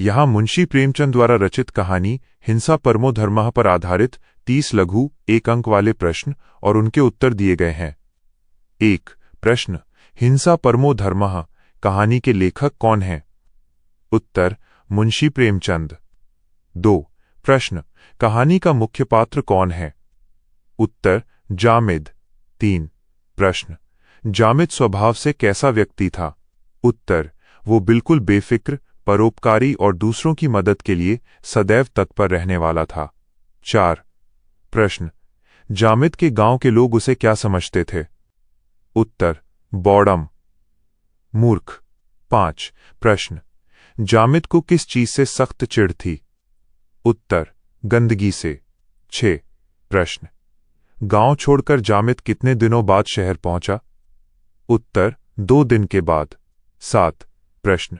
यहाँ मुंशी प्रेमचंद द्वारा रचित कहानी हिंसा परमो धर्मः पर आधारित 30 लघु एक अंक वाले प्रश्न और उनके उत्तर दिए गए हैं। 1. प्रश्न, हिंसा परमो धर्मः कहानी के लेखक कौन हैं? उत्तर, मुंशी प्रेमचंद। 2. प्रश्न, कहानी का मुख्य पात्र कौन है? उत्तर, जामिद। 3. प्रश्न, जामिद स्वभाव से कैसा व्यक्ति था? उत्तर, वो बिल्कुल बेफिक्र, परोपकारी और दूसरों की मदद के लिए सदैव तत्पर रहने वाला था। 4. प्रश्न, जामिद के गांव के लोग उसे क्या समझते थे? उत्तर, बौड़म, मूर्ख। 5. प्रश्न, जामिद को किस चीज से सख्त चिढ़ थी? उत्तर, गंदगी से। 6. प्रश्न, गांव छोड़कर जामिद कितने दिनों बाद शहर पहुंचा? उत्तर, 2 दिन के बाद। 7. प्रश्न,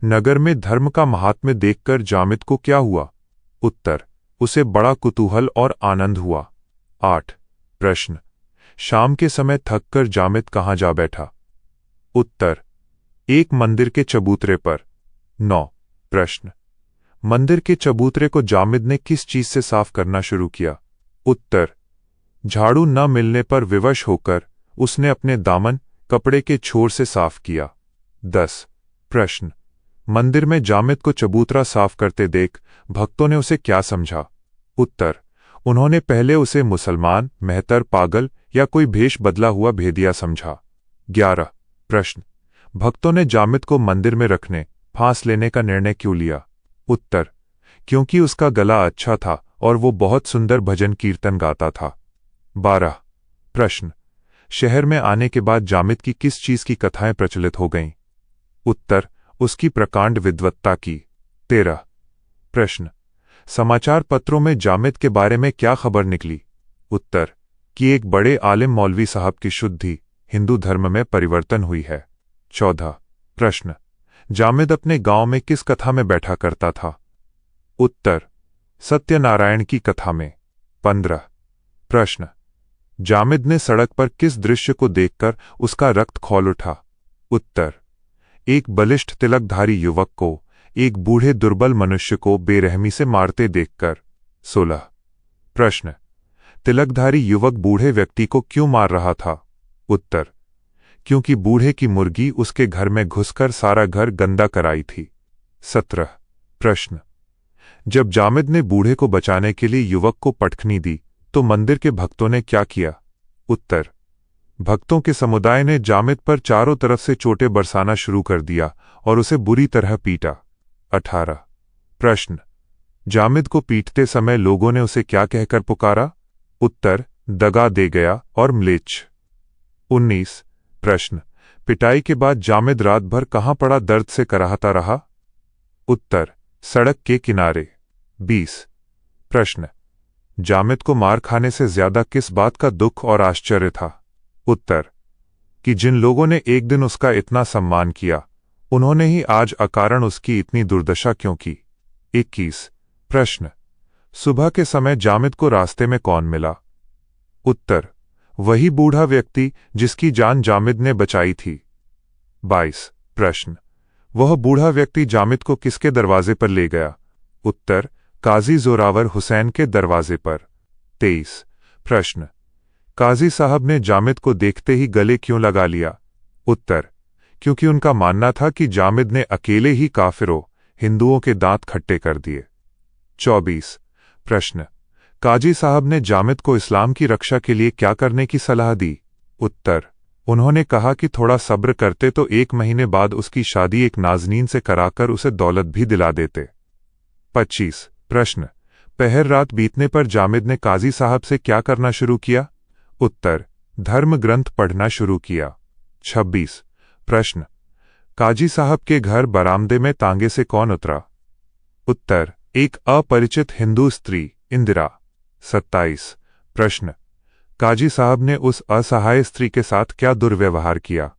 नगर में धर्म का महात्म्य देखकर जामिद को क्या हुआ? उत्तर, उसे बड़ा कुतूहल और आनंद हुआ। 8. प्रश्न, शाम के समय थककर जामिद कहाँ जा बैठा? उत्तर, एक मंदिर के चबूतरे पर। 9. प्रश्न, मंदिर के चबूतरे को जामिद ने किस चीज से साफ करना शुरू किया? उत्तर, झाड़ू न मिलने पर विवश होकर उसने अपने दामन कपड़े के छोर से साफ किया। 10. प्रश्न, मंदिर में जामिद को चबूतरा साफ करते देख भक्तों ने उसे क्या समझा? उत्तर, उन्होंने पहले उसे मुसलमान, मेहतर, पागल या कोई भेष बदला हुआ भेदिया समझा। 11. प्रश्न, भक्तों ने जामिद को मंदिर में रखने, फांस लेने का निर्णय क्यों लिया? उत्तर, क्योंकि उसका गला अच्छा था और वो बहुत सुंदर भजन कीर्तन गाता था। 12. प्रश्न, शहर में आने के बाद जामिद की किस चीज की कथाएं प्रचलित हो गईं? उत्तर, उसकी प्रकांड विद्वत्ता की। 13. प्रश्न, समाचार पत्रों में जामिद के बारे में क्या खबर निकली? उत्तर, कि एक बड़े आलिम मौलवी साहब की शुद्धि हिंदू धर्म में परिवर्तन हुई है। 14. प्रश्न, जामिद अपने गांव में किस कथा में बैठा करता था? उत्तर, सत्यनारायण की कथा में। 15. प्रश्न, जामिद ने सड़क पर किस दृश्य को देखकर उसका रक्त खौल उठा? उत्तर, एक बलिष्ठ तिलकधारी युवक को एक बूढ़े दुर्बल मनुष्य को बेरहमी से मारते देखकर। 16. प्रश्न, तिलकधारी युवक बूढ़े व्यक्ति को क्यों मार रहा था? उत्तर, क्योंकि बूढ़े की मुर्गी उसके घर में घुसकर सारा घर गंदा कराई थी। 17. प्रश्न, जब जामिद ने बूढ़े को बचाने के लिए युवक को पटखनी दी तो मंदिर के भक्तों ने क्या किया? उत्तर, भक्तों के समुदाय ने जामिद पर चारों तरफ से चोटें बरसाना शुरू कर दिया और उसे बुरी तरह पीटा। 18. प्रश्न, जामिद को पीटते समय लोगों ने उसे क्या कहकर पुकारा? उत्तर, दगा दे गया और म्लेच्छ। 19. प्रश्न, पिटाई के बाद जामिद रात भर कहाँ पड़ा दर्द से कराहता रहा? उत्तर, सड़क के किनारे। 20. प्रश्न, जामिद को मार खाने से ज्यादा किस बात का दुख और आश्चर्य था? उत्तर, कि जिन लोगों ने एक दिन उसका इतना सम्मान किया उन्होंने ही आज अकारण उसकी इतनी दुर्दशा क्यों की? 21. प्रश्न, सुबह के समय जामिद को रास्ते में कौन मिला? उत्तर, वही बूढ़ा व्यक्ति जिसकी जान जामिद ने बचाई थी। 22. प्रश्न, वह बूढ़ा व्यक्ति जामिद को किसके दरवाजे पर ले गया? उत्तर, काजी जोरावर हुसैन के दरवाजे पर। 23. प्रश्न, काजी साहब ने जामिद को देखते ही गले क्यों लगा लिया? उत्तर, क्योंकि उनका मानना था कि जामिद ने अकेले ही काफिरों, हिंदुओं के दांत खट्टे कर दिए। 24. प्रश्न, काजी साहब ने जामिद को इस्लाम की रक्षा के लिए क्या करने की सलाह दी? उत्तर, उन्होंने कहा कि थोड़ा सब्र करते तो 1 महीने बाद उसकी शादी एक नाजनीन से कराकर उसे दौलत भी दिला देते। 25. प्रश्न, पहर रात बीतने पर जामिद ने काजी साहब से क्या करना शुरू किया? उत्तर, धर्म ग्रंथ पढ़ना शुरू किया। 26. प्रश्न, काजी साहब के घर बरामदे में तांगे से कौन उतरा? उत्तर, एक अपरिचित हिंदू स्त्री, इंदिरा। 27. प्रश्न, काजी साहब ने उस असहाय स्त्री के साथ क्या दुर्व्यवहार किया?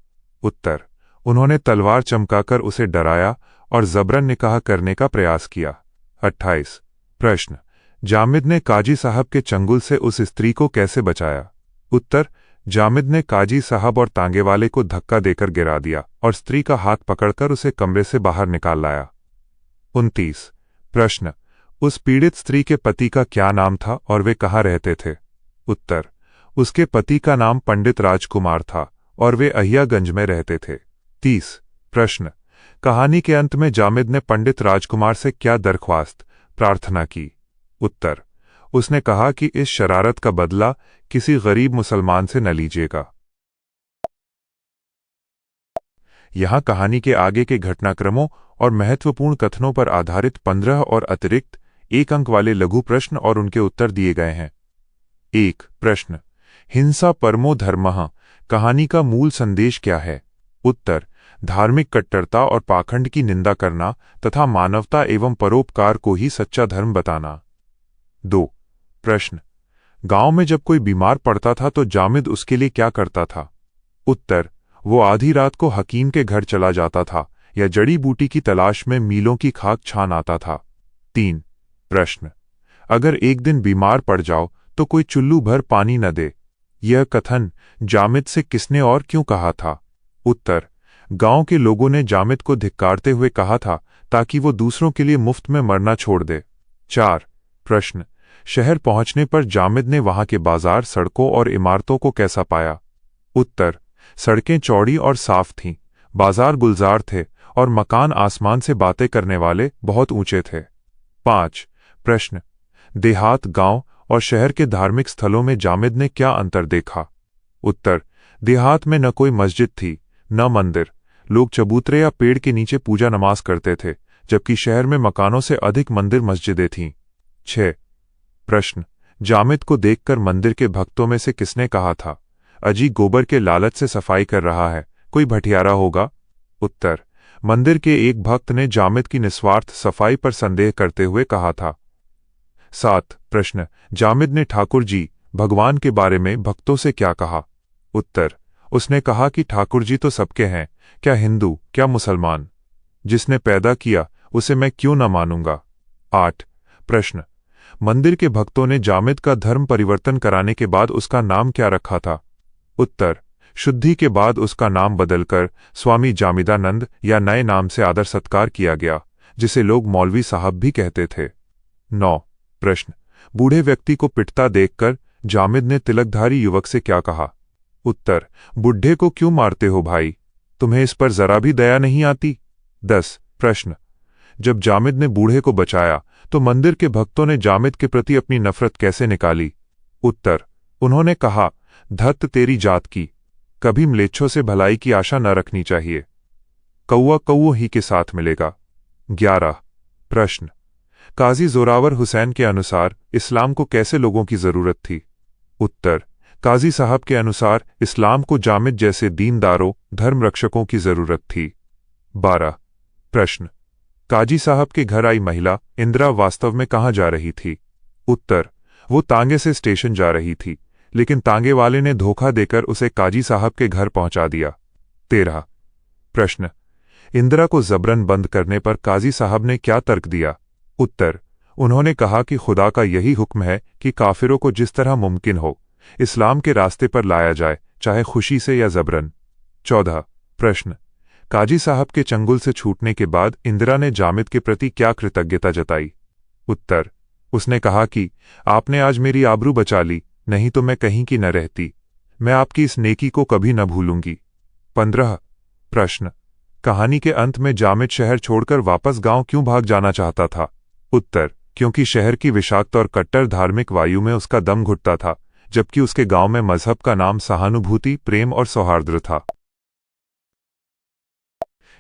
उत्तर, उन्होंने तलवार चमकाकर उसे डराया और जबरन निकाह करने का प्रयास किया। 28. प्रश्न, जामिद ने काजी साहब के चंगुल से उस स्त्री को कैसे बचाया? उत्तर, जामिद ने काजी साहब और तांगे वाले को धक्का देकर गिरा दिया और स्त्री का हाथ पकड़कर उसे कमरे से बाहर निकाल लाया। 29। प्रश्न, उस पीड़ित स्त्री के पति का क्या नाम था और वे कहाँ रहते थे? उत्तर, उसके पति का नाम पंडित राजकुमार था और वे अहियागंज में रहते थे। 30। प्रश्न, कहानी के अंत में जामिद ने पंडित राजकुमार से क्या दरख्वास्त प्रार्थना की? उत्तर, उसने कहा कि इस शरारत का बदला किसी गरीब मुसलमान से न लीजिएगा। यहां कहानी के आगे के घटनाक्रमों और महत्वपूर्ण कथनों पर आधारित 15 और अतिरिक्त 1 अंक वाले लघु प्रश्न और उनके उत्तर दिए गए हैं। 1। प्रश्न, हिंसा परमो धर्मः कहानी का मूल संदेश क्या है? उत्तर, धार्मिक कट्टरता और पाखंड की निंदा करना तथा मानवता एवं परोपकार को ही सच्चा धर्म बताना। 2। प्रश्न, गांव में जब कोई बीमार पड़ता था तो जामिद उसके लिए क्या करता था? उत्तर, वो आधी रात को हकीम के घर चला जाता था या जड़ी बूटी की तलाश में मीलों की खाक छान आता था। 3। प्रश्न, अगर एक दिन बीमार पड़ जाओ तो कोई चुल्लू भर पानी न दे, यह कथन जामिद से किसने और क्यों कहा था? उत्तर, गांव के लोगों ने जामिद को धिक्कारते हुए कहा था ताकि वो दूसरों के लिए मुफ्त में मरना छोड़ दे। 4। प्रश्न, शहर पहुंचने पर जामिद ने वहां के बाजार, सड़कों और इमारतों को कैसा पाया? उत्तर, सड़कें चौड़ी और साफ थीं, बाजार गुलजार थे और मकान आसमान से बातें करने वाले बहुत ऊंचे थे। 5। प्रश्न, देहात, गांव और शहर के धार्मिक स्थलों में जामिद ने क्या अंतर देखा? उत्तर, देहात में न कोई मस्जिद थी न मंदिर, लोग चबूतरे या पेड़ के नीचे पूजा नमाज करते थे, जबकि शहर में मकानों से अधिक मंदिर मस्जिदें थीं। 6। प्रश्न, जामिद को देखकर मंदिर के भक्तों में से किसने कहा था, अजी गोबर के लालच से सफाई कर रहा है, कोई भटियारा होगा? उत्तर, मंदिर के एक भक्त ने जामिद की निस्वार्थ सफाई पर संदेह करते हुए कहा था। 7। प्रश्न, जामिद ने ठाकुर जी भगवान के बारे में भक्तों से क्या कहा? उत्तर, उसने कहा कि ठाकुर जी तो सबके हैं, क्या हिंदू क्या मुसलमान, जिसने पैदा किया उसे मैं क्यों न मानूंगा। 8। प्रश्न, मंदिर के भक्तों ने जामिद का धर्म परिवर्तन कराने के बाद उसका नाम क्या रखा था? उत्तर, शुद्धि के बाद उसका नाम बदलकर स्वामी जामिदानंद या नए नाम से आदर सत्कार किया गया, जिसे लोग मौलवी साहब भी कहते थे। 9। प्रश्न, बूढ़े व्यक्ति को पिटता देखकर जामिद ने तिलकधारी युवक से क्या कहा? उत्तर, बुढ़े को क्यों मारते हो भाई, तुम्हें इस पर जरा भी दया नहीं आती? 10। प्रश्न, जब जामिद ने बूढ़े को बचाया तो मंदिर के भक्तों ने जामिद के प्रति अपनी नफरत कैसे निकाली? उत्तर, उन्होंने कहा, धत तेरी जात की, कभी म्लेच्छों से भलाई की आशा न रखनी चाहिए, कौआ कौओ ही के साथ मिलेगा। 11। प्रश्न, काजी जोरावर हुसैन के अनुसार इस्लाम को कैसे लोगों की जरूरत थी? उत्तर, काजी साहब के अनुसार इस्लाम को जामिद जैसे दीनदारों धर्म रक्षकों की जरूरत थी। 12। प्रश्न, काजी साहब के घर आई महिला इंदिरा वास्तव में कहाँ जा रही थी? उत्तर, वो तांगे से स्टेशन जा रही थी, लेकिन तांगे वाले ने धोखा देकर उसे काजी साहब के घर पहुंचा दिया। 13। प्रश्न, इंदिरा को जबरन बंद करने पर काजी साहब ने क्या तर्क दिया? उत्तर, उन्होंने कहा कि खुदा का यही हुक्म है कि काफिरों को जिस तरह मुमकिन हो इस्लाम के रास्ते पर लाया जाए, चाहे खुशी से या जबरन। 14। प्रश्न, काजी साहब के चंगुल से छूटने के बाद इंदिरा ने जामिद के प्रति क्या कृतज्ञता जताई? उत्तर, उसने कहा कि आपने आज मेरी आबरू बचा ली, नहीं तो मैं कहीं की न रहती, मैं आपकी इस नेकी को कभी न भूलूंगी। 15। प्रश्न, कहानी के अंत में जामिद शहर छोड़कर वापस गांव क्यों भाग जाना चाहता था? उत्तर, क्योंकि शहर की विषाक्त और कट्टर धार्मिक वायु में उसका दम घुटता था, जबकि उसके गांव में मजहब का नाम सहानुभूति, प्रेम और सौहार्द था।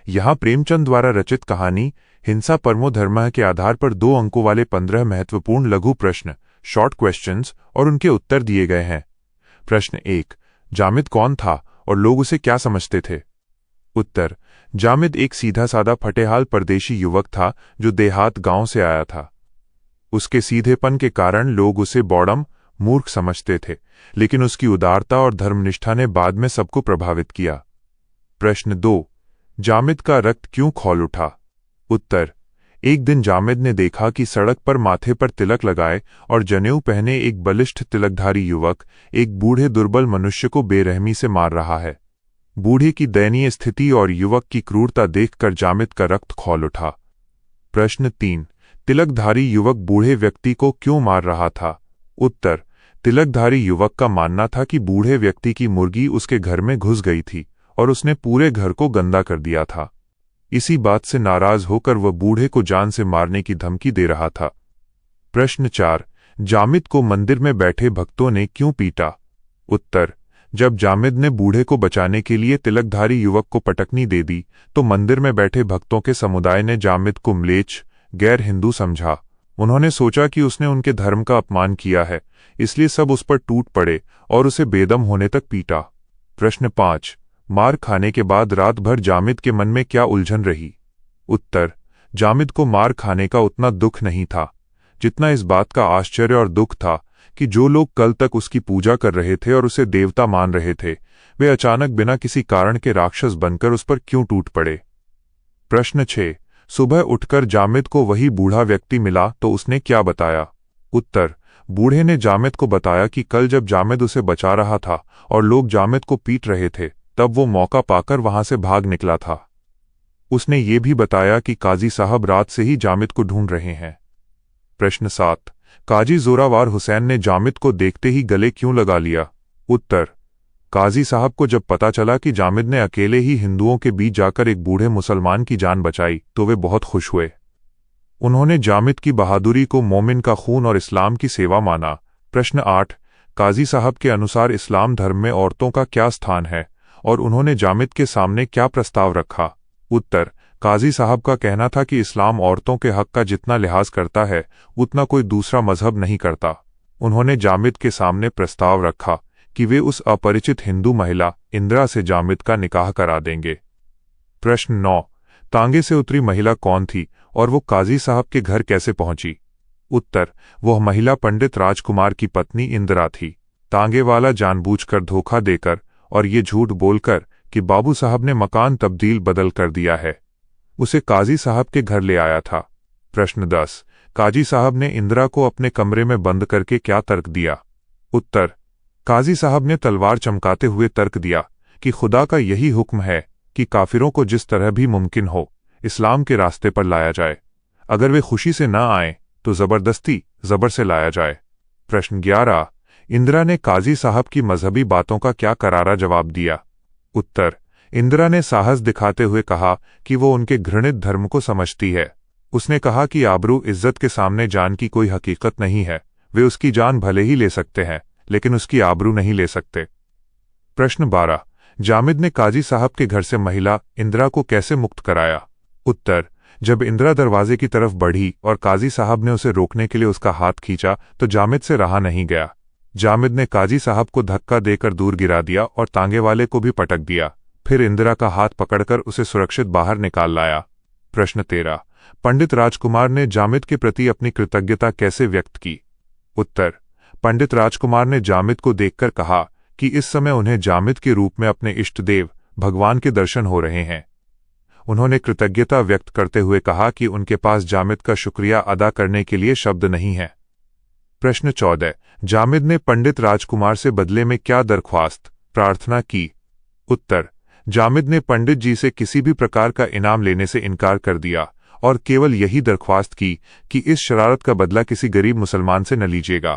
यहां प्रेमचंद द्वारा रचित कहानी हिंसा परमो धर्मः के आधार पर 2 अंकों वाले 15 महत्वपूर्ण लघु प्रश्न शॉर्ट क्वेश्चंस और उनके उत्तर दिए गए हैं। प्रश्न 1, जामिद कौन था और लोग उसे क्या समझते थे? उत्तर, जामिद एक सीधा साधा फटेहाल परदेशी युवक था जो देहात गांव से आया था। उसके सीधेपन के कारण लोग उसे बौड़म, मूर्ख समझते थे, लेकिन उसकी उदारता और धर्मनिष्ठा ने बाद में सबको प्रभावित किया। प्रश्न 2, जामिद का रक्त क्यों खौल उठा? उत्तर, एक दिन जामिद ने देखा कि सड़क पर माथे पर तिलक लगाए और जनेऊ पहने एक बलिष्ठ तिलकधारी युवक एक बूढ़े दुर्बल मनुष्य को बेरहमी से मार रहा है। बूढ़े की दयनीय स्थिति और युवक की क्रूरता देखकर जामिद का रक्त खौल उठा। प्रश्न 3, तिलकधारी युवक बूढ़े व्यक्ति को क्यों मार रहा था? उत्तर, तिलकधारी युवक का मानना था कि बूढ़े व्यक्ति की मुर्गी उसके घर में घुस गई थी और उसने पूरे घर को गंदा कर दिया था। इसी बात से नाराज होकर वह बूढ़े को जान से मारने की धमकी दे रहा था। प्रश्न 4, जामिद को मंदिर में बैठे भक्तों ने क्यों पीटा? उत्तर, जब जामिद ने बूढ़े को बचाने के लिए तिलकधारी युवक को पटकनी दे दी तो मंदिर में बैठे भक्तों के समुदाय ने जामिद को म्लेच्छ, गैर हिंदू समझा। उन्होंने सोचा कि उसने उनके धर्म का अपमान किया है, इसलिए सब उस पर टूट पड़े और उसे बेदम होने तक पीटा। प्रश्न 5, मार खाने के बाद रात भर जामिद के मन में क्या उलझन रही? उत्तर, जामिद को मार खाने का उतना दुख नहीं था जितना इस बात का आश्चर्य और दुख था कि जो लोग कल तक उसकी पूजा कर रहे थे और उसे देवता मान रहे थे, वे अचानक बिना किसी कारण के राक्षस बनकर उस पर क्यों टूट पड़े? प्रश्न 6, सुबह उठकर जामिद को वही बूढ़ा व्यक्ति मिला तो उसने क्या बताया? उत्तर, बूढ़े ने जामिद को बताया कि कल जब जामिद उसे बचा रहा था और लोग जामिद को पीट रहे थे, तब वो मौका पाकर वहां से भाग निकला था। उसने ये भी बताया कि काजी साहब रात से ही जामिद को ढूंढ रहे हैं। प्रश्न 7, काजी जोरावर हुसैन ने जामिद को देखते ही गले क्यों लगा लिया? उत्तर, काजी साहब को जब पता चला कि जामिद ने अकेले ही हिंदुओं के बीच जाकर एक बूढ़े मुसलमान की जान बचाई तो वे बहुत खुश हुए। उन्होंने जामिद की बहादुरी को मोमिन का खून और इस्लाम की सेवा माना। प्रश्न 8, काजी साहब के अनुसार इस्लाम धर्म में औरतों का क्या स्थान है और उन्होंने जामिद के सामने क्या प्रस्ताव रखा? उत्तर, काजी साहब का कहना था कि इस्लाम औरतों के हक का जितना लिहाज करता है उतना कोई दूसरा मजहब नहीं करता। उन्होंने जामिद के सामने प्रस्ताव रखा कि वे उस अपरिचित हिंदू महिला इंदिरा से जामिद का निकाह करा देंगे। प्रश्न 9, तांगे से उतरी महिला कौन थी और वो काजी साहब के घर कैसे पहुंची? उत्तर, वह महिला पंडित राजकुमार की पत्नी इंदिरा थी। तांगे वाला जानबूझकर धोखा देकर और ये झूठ बोलकर कि बाबू साहब ने मकान तब्दील बदल कर दिया है, उसे काजी साहब के घर ले आया था। प्रश्न 10, काजी साहब ने इंदिरा को अपने कमरे में बंद करके क्या तर्क दिया? उत्तर, काजी साहब ने तलवार चमकाते हुए तर्क दिया कि खुदा का यही हुक्म है कि काफिरों को जिस तरह भी मुमकिन हो इस्लाम के रास्ते पर लाया जाए। अगर वे खुशी से न आए तो जबरदस्ती जबर से लाया जाए। प्रश्न 11, इंदिरा ने काजी साहब की मजहबी बातों का क्या करारा जवाब दिया? उत्तर, इंदिरा ने साहस दिखाते हुए कहा कि वो उनके घृणित धर्म को समझती है। उसने कहा कि आबरू इज्जत के सामने जान की कोई हकीकत नहीं है। वे उसकी जान भले ही ले सकते हैं लेकिन उसकी आबरू नहीं ले सकते। प्रश्न 12, जामिद ने काजी साहब के घर से महिला इंदिरा को कैसे मुक्त कराया? उत्तर, जब इंदिरा दरवाजे की तरफ बढ़ी और काजी साहब ने उसे रोकने के लिए उसका हाथ खींचा तो जामिद से रहा नहीं गया। जामिद ने काजी साहब को धक्का देकर दूर गिरा दिया और तांगे वाले को भी पटक दिया। फिर इंदिरा का हाथ पकड़कर उसे सुरक्षित बाहर निकाल लाया। प्रश्न 13, पंडित राजकुमार ने जामिद के प्रति अपनी कृतज्ञता कैसे व्यक्त की? उत्तर, पंडित राजकुमार ने जामिद को देखकर कहा कि इस समय उन्हें जामिद के रूप में अपने इष्ट देव भगवान के दर्शन हो रहे हैं। उन्होंने कृतज्ञता व्यक्त करते हुए कहा कि उनके पास जामिद का शुक्रिया अदा करने के लिए शब्द नहीं है। प्रश्न 14, जामिद ने पंडित राजकुमार से बदले में क्या दरख्वास्त प्रार्थना की? उत्तर, जामिद ने पंडित जी से किसी भी प्रकार का इनाम लेने से इनकार कर दिया और केवल यही दरख्वास्त की कि इस शरारत का बदला किसी गरीब मुसलमान से न लीजिएगा।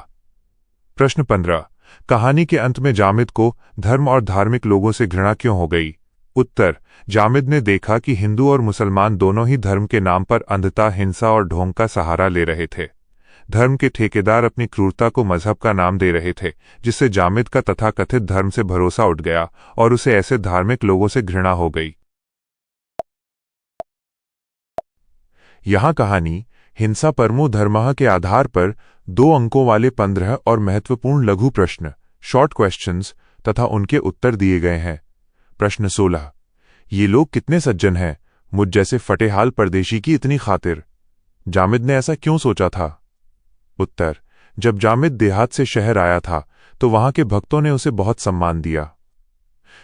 प्रश्न 15, कहानी के अंत में जामिद को धर्म और धार्मिक लोगों से घृणा क्यों हो गई? उत्तर, जामिद ने देखा कि हिंदू और मुसलमान दोनों ही धर्म के नाम पर अंधता, हिंसा और ढोंग का सहारा ले रहे थे। धर्म के ठेकेदार अपनी क्रूरता को मजहब का नाम दे रहे थे, जिससे जामिद का तथाकथित धर्म से भरोसा उठ गया और उसे ऐसे धार्मिक लोगों से घृणा हो गई। यहां कहानी हिंसा परमो धर्मः के आधार पर 2 अंकों वाले 15 और महत्वपूर्ण लघु प्रश्न शॉर्ट क्वेश्चंस तथा उनके उत्तर दिए गए हैं। प्रश्न 16, ये लोग कितने सज्जन हैं, मुझ जैसे फटेहाल परदेशी की इतनी खातिर। जामिद ने ऐसा क्यों सोचा था? उत्तर, जब जामिद देहात से शहर आया था तो वहां के भक्तों ने उसे बहुत सम्मान दिया।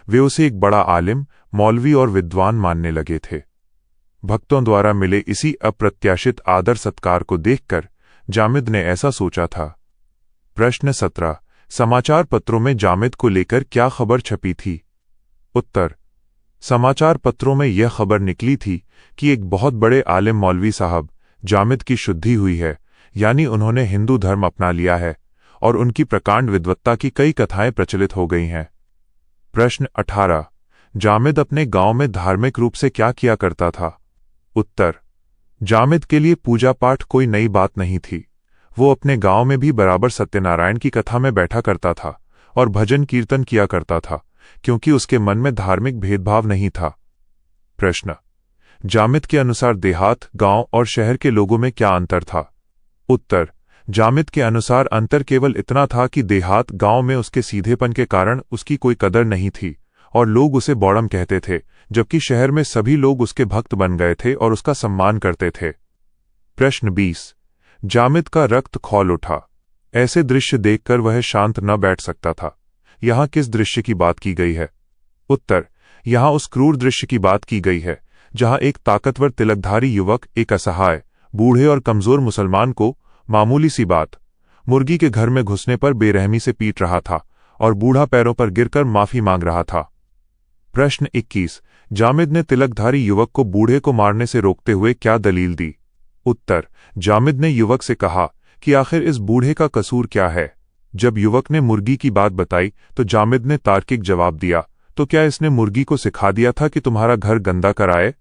वे उसे एक बड़ा आलिम, मौलवी और विद्वान मानने लगे थे। भक्तों द्वारा मिले इसी अप्रत्याशित आदर सत्कार को देखकर जामिद ने ऐसा सोचा था। प्रश्न 17, समाचार पत्रों में जामिद को लेकर क्या खबर छपी थी? उत्तर, समाचार पत्रों में यह खबर निकली थी कि एक बहुत बड़े आलिम मौलवी साहब जामिद की शुद्धि हुई है, यानी उन्होंने हिंदू धर्म अपना लिया है और उनकी प्रकांड विद्वत्ता की कई कथाएं प्रचलित हो गई हैं। प्रश्न 18। जामिद अपने गांव में धार्मिक रूप से क्या किया करता था? उत्तर। जामिद के लिए पूजा पाठ कोई नई बात नहीं थी। वो अपने गांव में भी बराबर सत्यनारायण की कथा में बैठा करता था और भजन कीर्तन किया करता था, क्योंकि उसके मन में धार्मिक भेदभाव नहीं था। प्रश्न। जामिद के अनुसार देहात, गांव और शहर के लोगों में क्या अंतर था? उत्तर। जामिद के अनुसार अंतर केवल इतना था कि देहात गांव में उसके सीधेपन के कारण उसकी कोई कदर नहीं थी और लोग उसे बौड़म कहते थे, जबकि शहर में सभी लोग उसके भक्त बन गए थे और उसका सम्मान करते थे। प्रश्न 20। जामिद का रक्त खौल उठा। ऐसे दृश्य देखकर वह शांत न बैठ सकता था। यहाँ किस दृश्य की बात की गई है? उत्तर। यहाँ उस क्रूर दृश्य की बात की गई है जहाँ एक ताकतवर तिलकधारी युवक एक असहाय, बूढ़े और कमजोर मुसलमान को मामूली सी बात, मुर्गी के घर में घुसने पर बेरहमी से पीट रहा था और बूढ़ा पैरों पर गिरकर माफी मांग रहा था। प्रश्न 21। जामिद ने तिलकधारी युवक को बूढ़े को मारने से रोकते हुए क्या दलील दी? उत्तर। जामिद ने युवक से कहा कि आखिर इस बूढ़े का कसूर क्या है। जब युवक ने मुर्गी की बात बताई तो जामिद ने तार्किक जवाब दिया, तो क्या इसने मुर्गी को सिखा दिया था कि तुम्हारा घर गंदा कराए?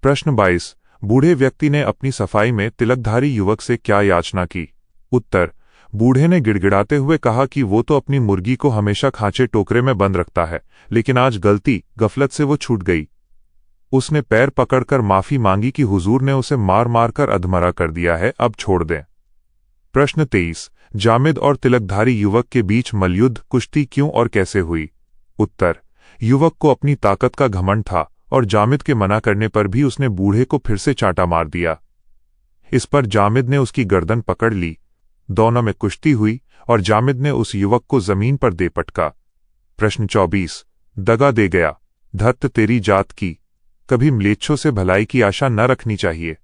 प्रश्न 22। बूढ़े व्यक्ति ने अपनी सफाई में तिलकधारी युवक से क्या याचना की? उत्तर। बूढ़े ने गिड़गिड़ाते हुए कहा कि वो तो अपनी मुर्गी को हमेशा खांचे टोकरे में बंद रखता है, लेकिन आज गफलत से वो छूट गई। उसने पैर पकड़कर माफी मांगी कि हुजूर ने उसे मार मार कर अधमरा कर दिया है, अब छोड़ दें। प्रश्न 23। जामिद और तिलकधारी युवक के बीच मल्लयुद्ध, कुश्ती क्यों और कैसे हुई? उत्तर। युवक को अपनी ताकत का घमंड था और जामिद के मना करने पर भी उसने बूढ़े को फिर से चांटा मार दिया। इस पर जामिद ने उसकी गर्दन पकड़ ली। दोनों में कुश्ती हुई और जामिद ने उस युवक को जमीन पर दे पटका। प्रश्न 24। दगा दे गया। धत्त तेरी जात की। कभी म्लेच्छों से भलाई की आशा न रखनी चाहिए।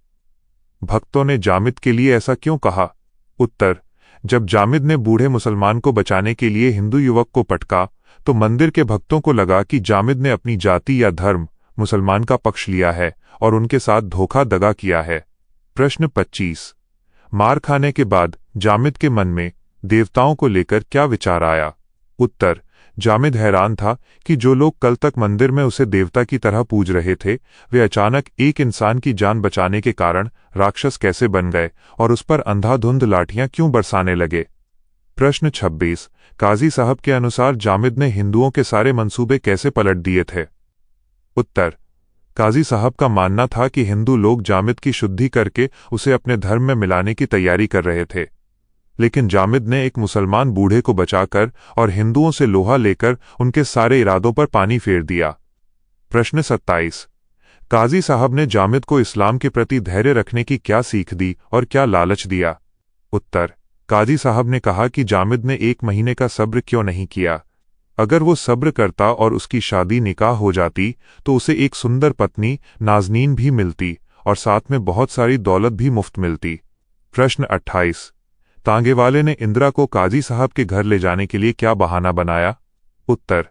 भक्तों ने जामिद के लिए ऐसा क्यों कहा? उत्तर। जब जामिद ने बूढ़े मुसलमान को बचाने के लिए हिंदू युवक को पटका तो मंदिर के भक्तों को लगा कि जामिद ने अपनी जाति या धर्म, मुसलमान का पक्ष लिया है और उनके साथ धोखा दगा किया है। प्रश्न 25। मार खाने के बाद जामिद के मन में देवताओं को लेकर क्या विचार आया? उत्तर। जामिद हैरान था कि जो लोग कल तक मंदिर में उसे देवता की तरह पूज रहे थे, वे अचानक एक इंसान की जान बचाने के कारण राक्षस कैसे बन गए और उस पर अंधाधुंध लाठियां क्यों बरसाने लगे। प्रश्न 26। काजी साहब के अनुसार जामिद ने हिंदुओं के सारे मंसूबे कैसे पलट दिए थे? उत्तर। काजी साहब का मानना था कि हिंदू लोग जामिद की शुद्धि करके उसे अपने धर्म में मिलाने की तैयारी कर रहे थे, लेकिन जामिद ने एक मुसलमान बूढ़े को बचाकर और हिंदुओं से लोहा लेकर उनके सारे इरादों पर पानी फेर दिया। प्रश्न 27। काजी साहब ने जामिद को इस्लाम के प्रति धैर्य रखने की क्या सीख दी और क्या लालच दिया? उत्तर। काजी साहब ने कहा कि जामिद ने 1 महीने का सब्र क्यों नहीं किया। अगर वो सब्र करता और उसकी शादी निकाह हो जाती तो उसे एक सुंदर पत्नी नाजनीन भी मिलती और साथ में बहुत सारी दौलत भी मुफ्त मिलती। प्रश्न 28। तांगेवाले ने इंदिरा को काजी साहब के घर ले जाने के लिए क्या बहाना बनाया? उत्तर।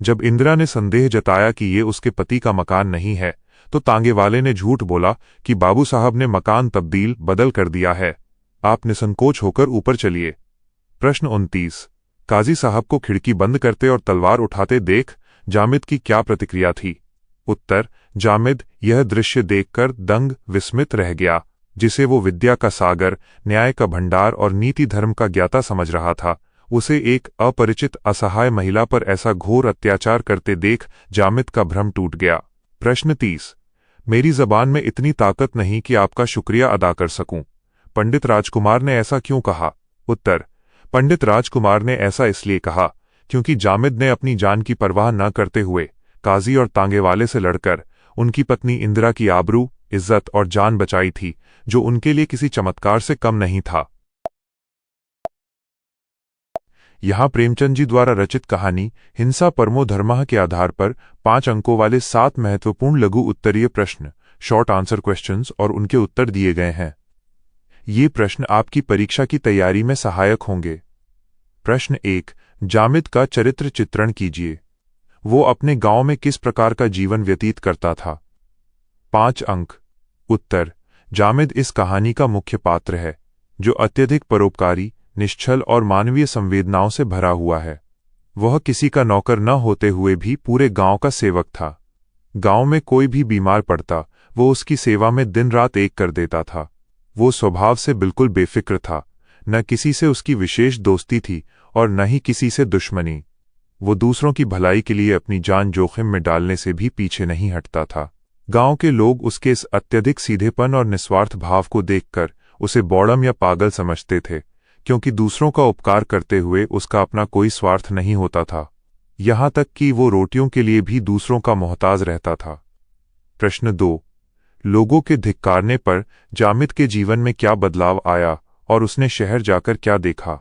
जब इंदिरा ने संदेह जताया कि ये उसके पति का मकान नहीं है तो तांगेवाले ने झूठ बोला कि बाबू साहब ने मकान तब्दील बदल कर दिया है, आप निसंकोच होकर ऊपर चलिए। प्रश्न 29। काजी साहब को खिड़की बंद करते और तलवार उठाते देख जामिद की क्या प्रतिक्रिया थी? उत्तर। जामिद यह दृश्य देखकर दंग विस्मित रह गया, जिसे वो विद्या का सागर, न्याय का भंडार और नीति धर्म का ज्ञाता समझ रहा था। उसे एक अपरिचित असहाय महिला पर ऐसा घोर अत्याचार करते देख जामिद का भ्रम टूट गया। प्रश्न 30। मेरी जबान में इतनी ताकत नहीं कि आपका शुक्रिया अदा कर सकूं। पंडित राजकुमार ने ऐसा क्यों कहा? उत्तर। पंडित राजकुमार ने ऐसा इसलिए कहा क्योंकि जामिद ने अपनी जान की परवाह न करते हुए काजी और तांगेवाले से लड़कर उनकी पत्नी इंदिरा की आबरू, इज्जत और जान बचाई थी, जो उनके लिए किसी चमत्कार से कम नहीं था। यहाँ प्रेमचंद जी द्वारा रचित कहानी हिंसा परमो धर्मः के आधार पर 5 अंकों वाले 7 महत्वपूर्ण लघु उत्तरीय प्रश्न, शॉर्ट आंसर क्वेश्चंस और उनके उत्तर दिए गए हैं। ये प्रश्न आपकी परीक्षा की तैयारी में सहायक होंगे। प्रश्न 1। जामिद का चरित्र चित्रण कीजिए। वो अपने गांव में किस प्रकार का जीवन व्यतीत करता था? 5 अंक। उत्तर। जामिद इस कहानी का मुख्य पात्र है, जो अत्यधिक परोपकारी, निश्छल और मानवीय संवेदनाओं से भरा हुआ है। वह किसी का नौकर न होते हुए भी पूरे गांव का सेवक था। गांव में कोई भी बीमार पड़ता, वो उसकी सेवा में दिन रात एक कर देता था। वो स्वभाव से बिल्कुल बेफिक्र था, न किसी से उसकी विशेष दोस्ती थी और न ही किसी से दुश्मनी। वो दूसरों की भलाई के लिए अपनी जान जोखिम में डालने से भी पीछे नहीं हटता था। गांव के लोग उसके इस अत्यधिक सीधेपन और निस्वार्थ भाव को देखकर उसे बौड़म या पागल समझते थे, क्योंकि दूसरों का उपकार करते हुए उसका अपना कोई स्वार्थ नहीं होता था। यहां तक कि वो रोटियों के लिए भी दूसरों का मोहताज रहता था। प्रश्न 2। लोगों के धिक्कारने पर जामिद के जीवन में क्या बदलाव आया और उसने शहर जाकर क्या देखा?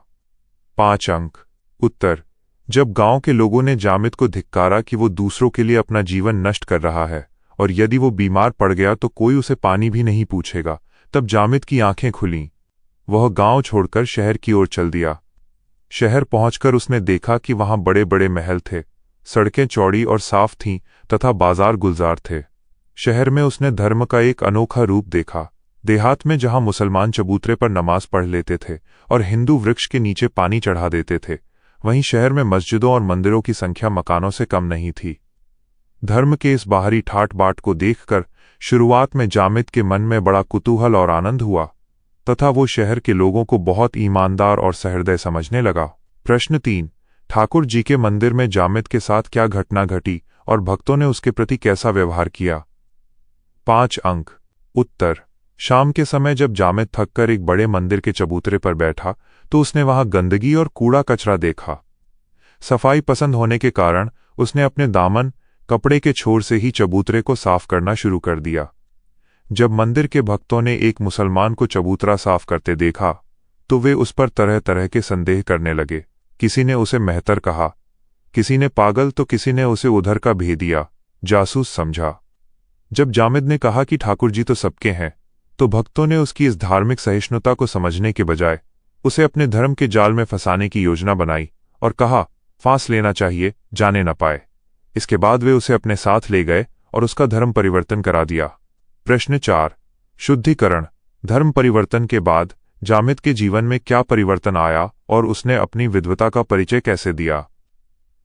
5 अंक। उत्तर: जब गांव के लोगों ने जामिद को धिक्कारा कि वो दूसरों के लिए अपना जीवन नष्ट कर रहा है और यदि वो बीमार पड़ गया तो कोई उसे पानी भी नहीं पूछेगा, तब जामिद की आंखें खुलीं। वह गांव छोड़कर शहर की ओर चल दिया। शहर पहुंचकर उसने देखा कि वहां बड़े बड़े महल थे, सड़कें चौड़ी और साफ थीं तथा बाजार गुलजार थे। शहर में उसने धर्म का एक अनोखा रूप देखा। देहात में जहां मुसलमान चबूतरे पर नमाज पढ़ लेते थे और हिंदू वृक्ष के नीचे पानी चढ़ा देते थे, वहीं शहर में मस्जिदों और मंदिरों की संख्या मकानों से कम नहीं थी। धर्म के इस बाहरी ठाट बाट को देखकर शुरुआत में जामिद के मन में बड़ा कुतूहल और आनंद हुआ तथा वो शहर के लोगों को बहुत ईमानदार और सहृदय समझने लगा। प्रश्न 3। ठाकुर जी के मंदिर में जामिद के साथ क्या घटना घटी और भक्तों ने उसके प्रति कैसा व्यवहार किया? 5 अंक। उत्तर: शाम के समय जब जामिद थककर एक बड़े मंदिर के चबूतरे पर बैठा तो उसने वहां गंदगी और कूड़ा कचरा देखा। सफाई पसंद होने के कारण उसने अपने दामन, कपड़े के छोर से ही चबूतरे को साफ करना शुरू कर दिया। जब मंदिर के भक्तों ने एक मुसलमान को चबूतरा साफ करते देखा तो वे उस पर तरह तरह के संदेह करने लगे। किसी ने उसे मेहतर कहा, किसी ने पागल तो किसी ने उसे उधर का भेदिया, जासूस समझा। जब जामिद ने कहा कि ठाकुर जी तो सबके हैं, तो भक्तों ने उसकी इस धार्मिक सहिष्णुता को समझने के बजाय उसे अपने धर्म के जाल में फंसाने की योजना बनाई और कहा, फांस लेना चाहिए, जाने न पाए। इसके बाद वे उसे अपने साथ ले गए और उसका धर्म परिवर्तन करा दिया। प्रश्न 4। शुद्धिकरण: धर्म परिवर्तन के बाद जामिद के जीवन में क्या परिवर्तन आया और उसने अपनी विद्वता का परिचय कैसे दिया?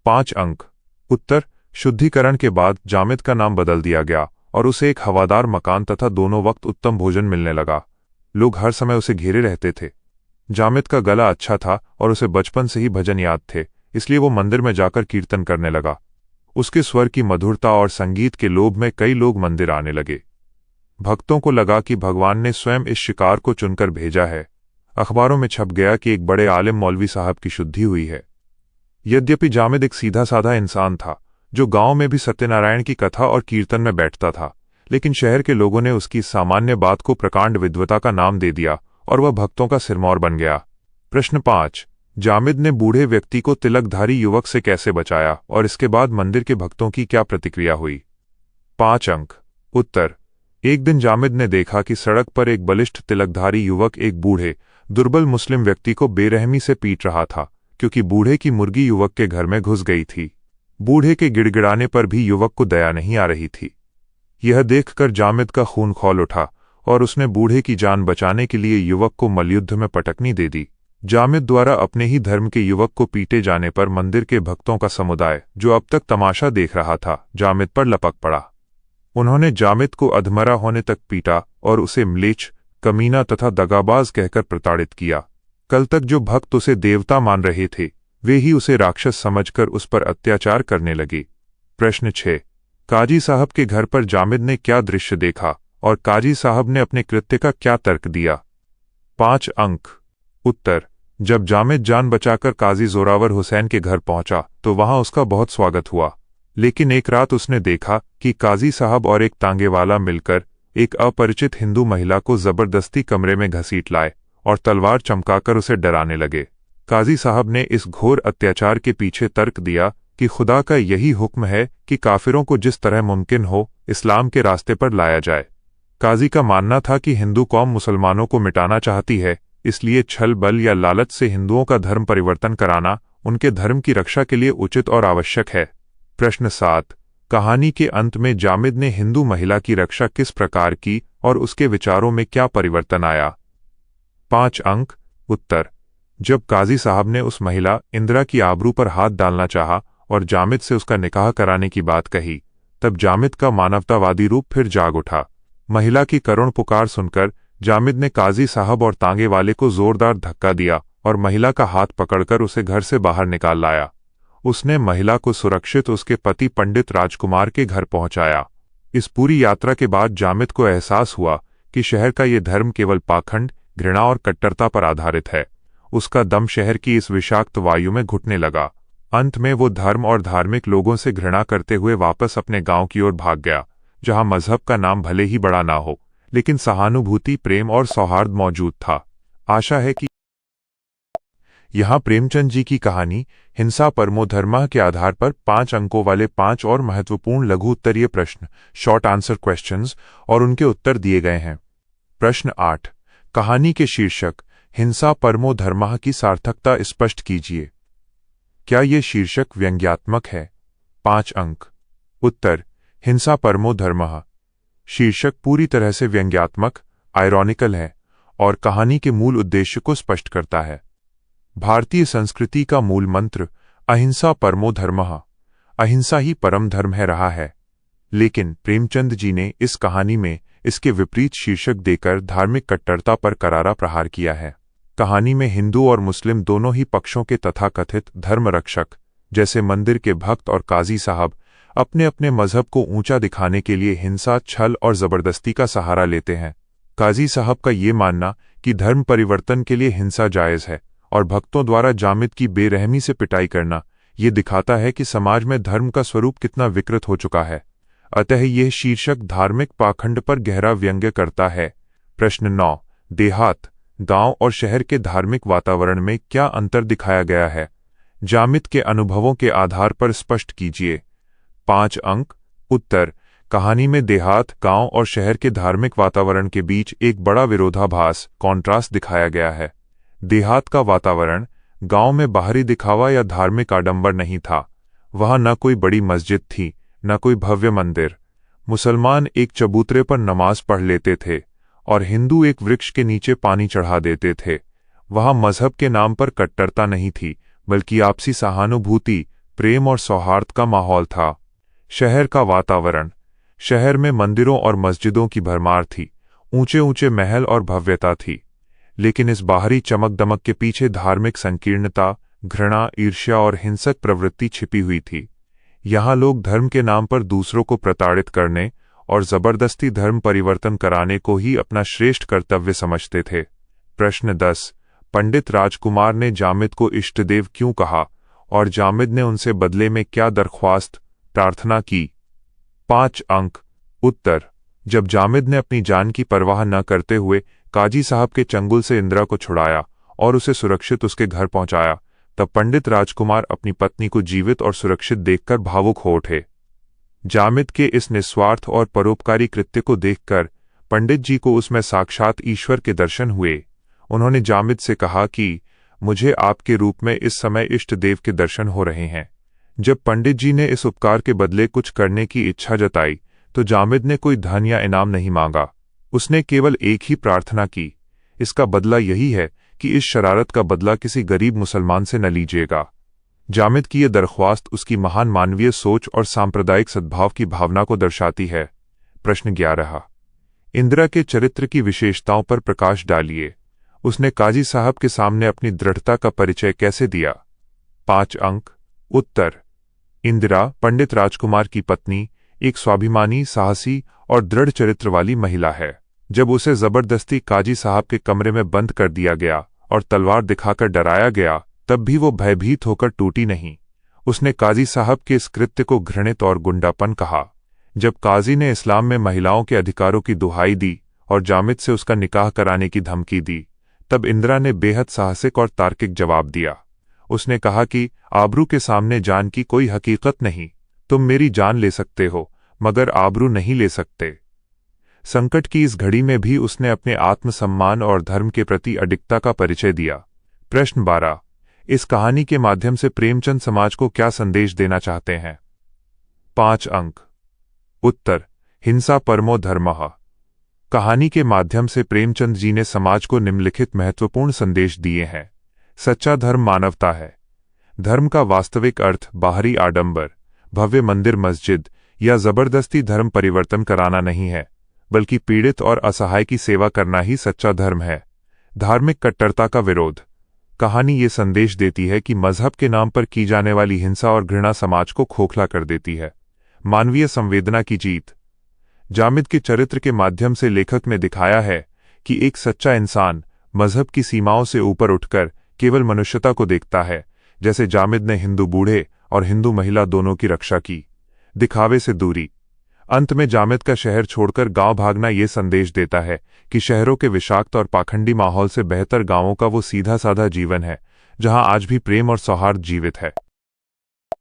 5 अंक। उत्तर: शुद्धिकरण के बाद जामिद का नाम बदल दिया गया और उसे एक हवादार मकान तथा दोनों वक्त उत्तम भोजन मिलने लगा। लोग हर समय उसे घेरे रहते थे। जामिद का गला अच्छा था और उसे बचपन से ही भजन याद थे, इसलिए वो मंदिर में जाकर कीर्तन करने लगा। उसके स्वर की मधुरता और संगीत के लोभ में कई लोग मंदिर आने लगे। भक्तों को लगा कि भगवान ने स्वयं इस शिकार को चुनकर भेजा है। अखबारों में छप गया कि एक बड़े आलिम मौलवी साहब की शुद्धि हुई है। यद्यपि जामिद एक सीधा साधा इंसान था जो गांव में भी सत्यनारायण की कथा और कीर्तन में बैठता था, लेकिन शहर के लोगों ने उसकी सामान्य बात को प्रकांड विद्वता का नाम दे दिया और वह भक्तों का सिरमौर बन गया। प्रश्न 5। जामिद ने बूढ़े व्यक्ति को तिलकधारी युवक से कैसे बचाया और इसके बाद मंदिर के भक्तों की क्या प्रतिक्रिया हुई? 5 अंक। उत्तर: एक दिन जामिद ने देखा कि सड़क पर एक बलिष्ठ तिलकधारी युवक एक बूढ़े, दुर्बल मुस्लिम व्यक्ति को बेरहमी से पीट रहा था, क्योंकि बूढ़े की मुर्गी युवक के घर में घुस गई थी। बूढ़े के गिड़गिड़ाने पर भी युवक को दया नहीं आ रही थी। यह देखकर जामिद का खून खौल उठा और उसने बूढ़े की जान बचाने के लिए युवक को मल्लयुद्ध में पटकनी दे दी। जामिद द्वारा अपने ही धर्म के युवक को पीटे जाने पर मंदिर के भक्तों का समुदाय, जो अब तक तमाशा देख रहा था, जामिद पर लपक पड़ा। उन्होंने जामिद को अधमरा होने तक पीटा और उसे म्लेच्छ, कमीना तथा दगाबाज कहकर प्रताड़ित किया। कल तक जो भक्त उसे देवता मान रहे थे, वे ही उसे राक्षस समझकर उस पर अत्याचार करने लगे। प्रश्न 6। काजी साहब के घर पर जामिद ने क्या दृश्य देखा और काजी साहब ने अपने कृत्य का क्या तर्क दिया? 5 अंक। उत्तर: जब जामिद जान बचाकर काजी जोरावर हुसैन के घर पहुंचा तो वहां उसका बहुत स्वागत हुआ, लेकिन एक रात उसने देखा कि काजी साहब और एक तांगेवाला मिलकर एक अपरिचित हिंदू महिला को जबरदस्ती कमरे में घसीट लाए और तलवार चमकाकर उसे डराने लगे। काजी साहब ने इस घोर अत्याचार के पीछे तर्क दिया कि खुदा का यही हुक्म है कि काफिरों को जिस तरह मुमकिन हो इस्लाम के रास्ते पर लाया जाए। काजी का मानना था कि हिंदू कौम मुसलमानों को मिटाना चाहती है, इसलिए छल बल या लालच से हिंदुओं का धर्म परिवर्तन कराना उनके धर्म की रक्षा के लिए उचित और आवश्यक है। प्रश्न 7। कहानी के अंत में जामिद ने हिंदू महिला की रक्षा किस प्रकार की और उसके विचारों में क्या परिवर्तन आया? 5 अंक। उत्तर: जब काजी साहब ने उस महिला इंदिरा की आबरू पर हाथ डालना चाहा और जामिद से उसका निकाह कराने की बात कही, तब जामिद का मानवतावादी रूप फिर जाग उठा। महिला की करुण पुकार सुनकर जामिद ने काजी साहब और तांगे वाले को जोरदार धक्का दिया और महिला का हाथ पकड़कर उसे घर से बाहर निकाल लाया। उसने महिला को सुरक्षित उसके पति पंडित राजकुमार के घर पहुंचाया। इस पूरी यात्रा के बाद जामिद को एहसास हुआ कि शहर का ये धर्म केवल पाखंड, घृणा और कट्टरता पर आधारित है। उसका दम शहर की इस विषाक्त वायु में घुटने लगा। अंत में वो धर्म और धार्मिक लोगों से घृणा करते हुए वापस अपने गांव की ओर भाग गया, जहां मजहब का नाम भले ही बड़ा ना हो, लेकिन सहानुभूति, प्रेम और सौहार्द मौजूद था। आशा है कि यहाँ प्रेमचंद जी की कहानी हिंसा परमो धर्मः के आधार पर 5 अंकों वाले 5 और महत्वपूर्ण लघु उत्तरीय प्रश्न, शॉर्ट आंसर क्वेश्चंस, और उनके उत्तर दिए गए हैं। प्रश्न 8। कहानी के शीर्षक हिंसा परमो धर्मः की सार्थकता स्पष्ट कीजिए। क्या ये शीर्षक व्यंग्यात्मक है? 5 अंक। उत्तर: हिंसा परमो धर्मः शीर्षक पूरी तरह से व्यंग्यात्मक, आयरॉनिकल है और कहानी के मूल उद्देश्य को स्पष्ट करता है। भारतीय संस्कृति का मूल मंत्र अहिंसा परमो धर्मः, अहिंसा ही परम धर्म है रहा है, लेकिन प्रेमचंद जी ने इस कहानी में इसके विपरीत शीर्षक देकर धार्मिक कट्टरता पर करारा प्रहार किया है। कहानी में हिंदू और मुस्लिम दोनों ही पक्षों के तथाकथित धर्म रक्षक, जैसे मंदिर के भक्त और काजी साहब, अपने अपने मजहब को ऊंचा दिखाने के लिए हिंसा, छल और जबरदस्ती का सहारा लेते हैं। काजी साहब का ये मानना कि धर्म परिवर्तन के लिए हिंसा जायज है और भक्तों द्वारा जामिद की बेरहमी से पिटाई करना, ये दिखाता है कि समाज में धर्म का स्वरूप कितना विकृत हो चुका है। अतः यह शीर्षक धार्मिक पाखंड पर गहरा व्यंग्य करता है। प्रश्न 9। देहात, गांव और शहर के धार्मिक वातावरण में क्या अंतर दिखाया गया है? जामिद के अनुभवों के आधार पर स्पष्ट कीजिए। 5 अंक। उत्तर: कहानी में देहात, गांव और शहर के धार्मिक वातावरण के बीच एक बड़ा विरोधाभास, कॉन्ट्रास्ट दिखाया गया है। देहात का वातावरण गांव में बाहरी दिखावा या धार्मिक आडंबर नहीं था। वहां न कोई बड़ी मस्जिद थी, न कोई भव्य मंदिर। मुसलमान एक चबूतरे पर नमाज पढ़ लेते थे और हिंदू एक वृक्ष के नीचे पानी चढ़ा देते थे। वहां मजहब के नाम पर कट्टरता नहीं थी, बल्कि आपसी सहानुभूति, प्रेम और सौहार्द का माहौल था। शहर का वातावरण: शहर में मंदिरों और मस्जिदों की भरमार थी, ऊंचे ऊंचे महल और भव्यता थी, लेकिन इस बाहरी चमक दमक के पीछे धार्मिक संकीर्णता, घृणा, ईर्ष्या और हिंसक प्रवृत्ति छिपी हुई थी। यहाँ लोग धर्म के नाम पर दूसरों को प्रताड़ित करने और जबरदस्ती धर्म परिवर्तन कराने को ही अपना श्रेष्ठ कर्तव्य समझते थे। प्रश्न 10। पंडित राजकुमार ने जामिद को इष्टदेव क्यों कहा और जामिद ने उनसे बदले में क्या दरख्वास्त, प्रार्थना की? 5 अंक। उत्तर: जब जामिद ने अपनी जान की परवाह न करते हुए काजी साहब के चंगुल से इंदिरा को छुड़ाया और उसे सुरक्षित उसके घर पहुंचाया, तब पंडित राजकुमार अपनी पत्नी को जीवित और सुरक्षित देखकर भावुक हो उठे। जामिद के इस निस्वार्थ और परोपकारी कृत्य को देखकर पंडित जी को उसमें साक्षात ईश्वर के दर्शन हुए। उन्होंने जामिद से कहा कि मुझे आपके रूप में इस समय इष्ट देव के दर्शन हो रहे हैं। जब पंडित जी ने इस उपकार के बदले कुछ करने की इच्छा जताई, तो जामिद ने कोई धन या इनाम नहीं मांगा। उसने केवल एक ही प्रार्थना की, इसका बदला यही है कि इस शरारत का बदला किसी गरीब मुसलमान से न लीजिएगा। जामिद की यह दरख्वास्त उसकी महान मानवीय सोच और सांप्रदायिक सद्भाव की भावना को दर्शाती है। प्रश्न 11। इंदिरा के चरित्र की विशेषताओं पर प्रकाश डालिए। उसने काजी साहब के सामने अपनी दृढ़ता का परिचय कैसे दिया? 5 अंक। उत्तर: इंदिरा पंडित राजकुमार की पत्नी एक स्वाभिमानी, साहसी और दृढ़ चरित्र वाली महिला है। जब उसे जबरदस्ती काजी साहब के कमरे में बंद कर दिया गया और तलवार दिखाकर डराया गया, तब भी वो भयभीत होकर टूटी नहीं। उसने काजी साहब के इस कृत्य को घृणित और गुंडापन कहा। जब काजी ने इस्लाम में महिलाओं के अधिकारों की दुहाई दी और जामिद से उसका निकाह कराने की धमकी दी, तब इंदिरा ने बेहद साहसिक और तार्किक जवाब दिया। उसने कहा कि आबरू के सामने जान की कोई हकीकत नहीं। तुम मेरी जान ले सकते हो, मगर आबरू नहीं ले सकते। संकट की इस घड़ी में भी उसने अपने आत्मसम्मान और धर्म के प्रति अडिगता का परिचय दिया। प्रश्न 12। इस कहानी के माध्यम से प्रेमचंद समाज को क्या संदेश देना चाहते हैं? 5 अंक। उत्तर, हिंसा परमो धर्मः। कहानी के माध्यम से प्रेमचंद जी ने समाज को निम्नलिखित महत्वपूर्ण संदेश दिए हैं। सच्चा धर्म मानवता है। धर्म का वास्तविक अर्थ बाहरी आडंबर, भव्य मंदिर मस्जिद या जबरदस्ती धर्म परिवर्तन कराना नहीं है, बल्कि पीड़ित और असहाय की सेवा करना ही सच्चा धर्म है। धार्मिक कट्टरता का विरोध। कहानी ये संदेश देती है कि मजहब के नाम पर की जाने वाली हिंसा और घृणा समाज को खोखला कर देती है। मानवीय संवेदना की जीत। जामिद के चरित्र के माध्यम से लेखक ने दिखाया है कि एक सच्चा इंसान मजहब की सीमाओं से ऊपर उठकर केवल मनुष्यता को देखता है, जैसे जामिद ने हिंदू बूढ़े और हिंदू महिला दोनों की रक्षा की। दिखावे से दूरी। अंत में जामिद का शहर छोड़कर गांव भागना ये संदेश देता है कि शहरों के विषाक्त और पाखंडी माहौल से बेहतर गांवों का वो सीधा साधा जीवन है, जहां आज भी प्रेम और सौहार्द जीवित है।